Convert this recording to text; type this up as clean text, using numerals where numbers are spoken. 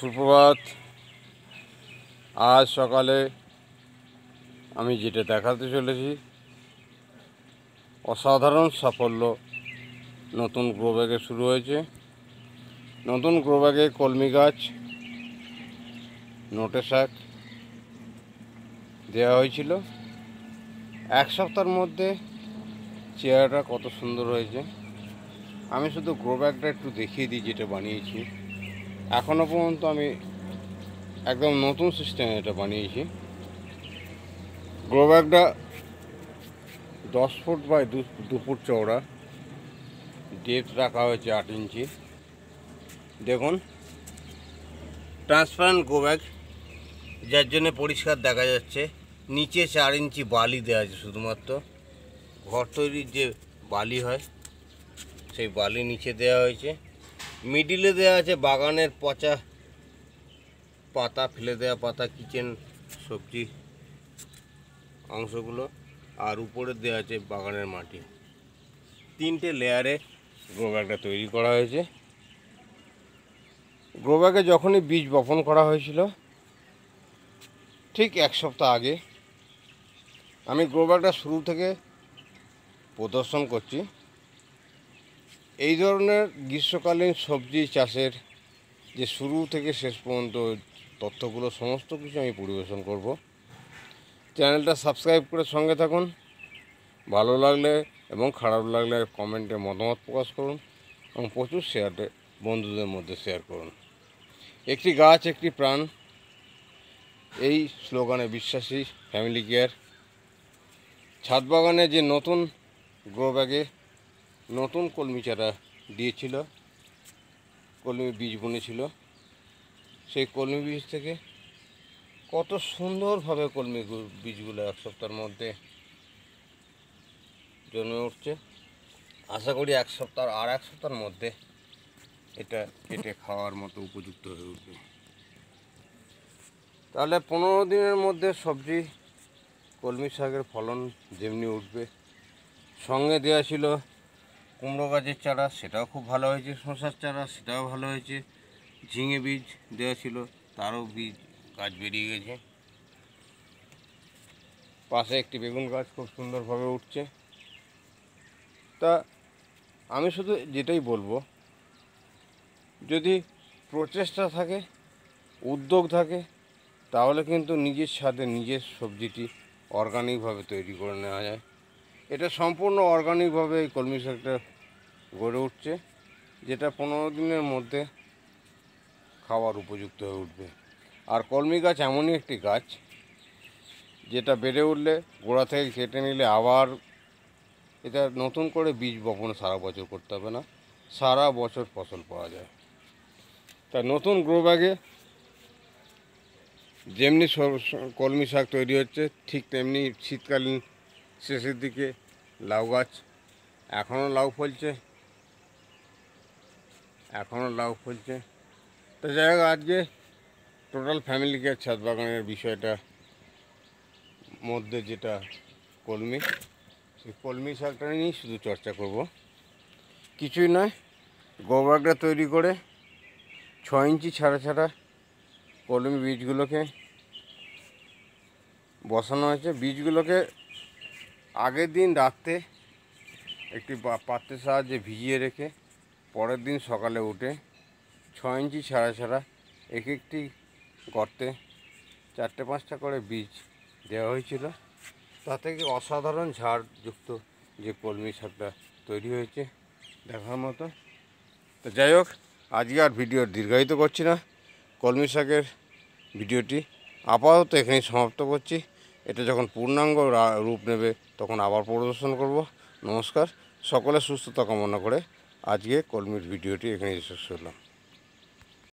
সুপ্রভাত। আজ সকালে আমি যেটা দেখাতে চলেছি, অসাধারণ সাফল্য নতুন গ্রো ব্যাগে শুরু হয়েছে। নতুন গ্রো ব্যাগে কলমি গাছ, নোটে শাক দেওয়া হয়েছিল। এক সপ্তাহের মধ্যে চেহারাটা কত সুন্দর হয়েছে। আমি শুধু গ্রো ব্যাগটা একটু দেখিয়ে দিই যেটা বানিয়েছি। এখনও পর্যন্ত আমি একদম নতুন সিস্টেমে এটা বানিয়েছি। গ্রো ব্যাগটা 10 ফুট বাই 2 ফুট চওড়া, ডেপথ রাখা হয়েছে 8 ইঞ্চি। দেখুন, ট্রান্সপারেন্ট গ্রো ব্যাগ, যার জন্য পরিষ্কার দেখা যাচ্ছে। নিচে 4 ইঞ্চি বালি দেওয়া আছে, শুধুমাত্র ঘর তৈরির যে বালি হয় সেই বালি নিচে দেওয়া হয়েছে। মিডিলে দেওয়া আছে বাগানের পচা পাতা, ফেলে দেওয়া পাতা, কিচেন সবজি অংশগুলো, আর উপরে দেওয়া আছে বাগানের মাটি। 3টে লেয়ারে গ্রো ব্যাগটা তৈরি করা হয়েছে। গ্রো ব্যাগে যখনই বীজ বপন করা হয়েছিল, ঠিক 1 সপ্তাহ আগে, আমি গ্রো ব্যাগটা শুরু থেকে প্রদর্শন করছি। এই ধরনের গ্রীষ্মকালীন সবজি চাষের যে শুরু থেকে শেষ পর্যন্ত তথ্যগুলো সমস্ত কিছু আমি পরিবেশন করব। চ্যানেলটা সাবস্ক্রাইব করে সঙ্গে থাকুন। ভালো লাগলে এবং খারাপ লাগলে কমেন্টে মতামত প্রকাশ করুন এবং প্রচুর শেয়ারে বন্ধুদের মধ্যে শেয়ার করুন। একটি গাছ একটি প্রাণ, এই স্লোগানে বিশ্বাসী ফ্যামিলি কেয়ার। ছাদ বাগানে যে নতুন গ্রো ব্যাগে নতুন কলমি চারা দিয়েছিল, কলমি বীজ বুনেছিল, সেই কলমি বীজ থেকে কত সুন্দরভাবে কলমি বীজগুলো 1 সপ্তাহের মধ্যে জন্মে উঠছে। আশা করি 1 সপ্তাহের মধ্যে এটা কেটে খাওয়ার মতো উপযুক্ত হয়ে উঠবে। তাহলে 15 দিনের মধ্যে সবজি কলমি শাকের ফলন যেমনি উঠবে। সঙ্গে দেওয়া ছিল কুমড়ো গাছের চারা, সেটাও খুব ভালো হয়েছে। শসার চারা, সেটাও ভালো হয়েছে। ঝিঙে বীজ দেওয়া ছিল, তারও বীজ গাছ বেরিয়ে গেছে। পাশে একটি বেগুন গাছ খুব সুন্দরভাবে উঠছে। তা আমি শুধু যেটাই বলবো, যদি প্রচেষ্টা থাকে, উদ্যোগ থাকে, তাহলে কিন্তু নিজের ছাদে নিজের সবজিটি অর্গানিকভাবে তৈরি করে নেওয়া যায়। এটা সম্পূর্ণ অর্গানিকভাবে এই কলমি শাকটা গড়ে উঠছে, যেটা 15 দিনের মধ্যে খাওয়ার উপযুক্ত হয়ে উঠবে। আর কলমি গাছ এমনই একটি গাছ, যেটা বেড়ে উঠলে গোড়া থেকে কেটে নিলে আবার এটা নতুন করে বীজ বপন সারা বছর করতে হবে না, সারা বছর ফসল পাওয়া যায়। তা নতুন গ্রো ব্যাগে যেমনি কলমি শাক তৈরি হচ্ছে, ঠিক তেমনি শীতকালীন শেষের দিকে লাউ গাছ এখনও লাউ ফলছে। তো যাই হোক, আজকে টোটাল ফ্যামিলি কেয়ার ছাদ বাগানের বিষয়টা মধ্যে যেটা কলমি, সেই কলমি শাকটা নিয়েই শুধু চর্চা করব। কিছুই নয়, গ্রো ব্যাগটা তৈরি করে 6 ইঞ্চি ছাড়া কলমি বীজগুলোকে বসানো হয়েছে। বীজগুলোকে আগের দিন রাতে একটি পাত্রের সাহায্যে ভিজিয়ে রেখে পরের দিন সকালে উঠে 6 ইঞ্চি ছাড়া এক একটি গর্তে 4টে-5টা করে বীজ দেওয়া হয়েছিল। তা থেকে অসাধারণ ঝাড়যুক্ত যে কলমি শাকটা তৈরি হয়েছে, দেখার মতো। তো যাই হোক, আজকে আর ভিডিও দীর্ঘায়িত করছি না। কলমি শাকের ভিডিওটি আপাতত এখানেই সমাপ্ত করছি। এটা যখন পূর্ণাঙ্গ রূপ নেবে তখন আবার প্রদর্শন করব। নমস্কার, সকলের সুস্থতা কামনা করে আজকে কলমির ভিডিওটি এখানেই শেষ করলাম।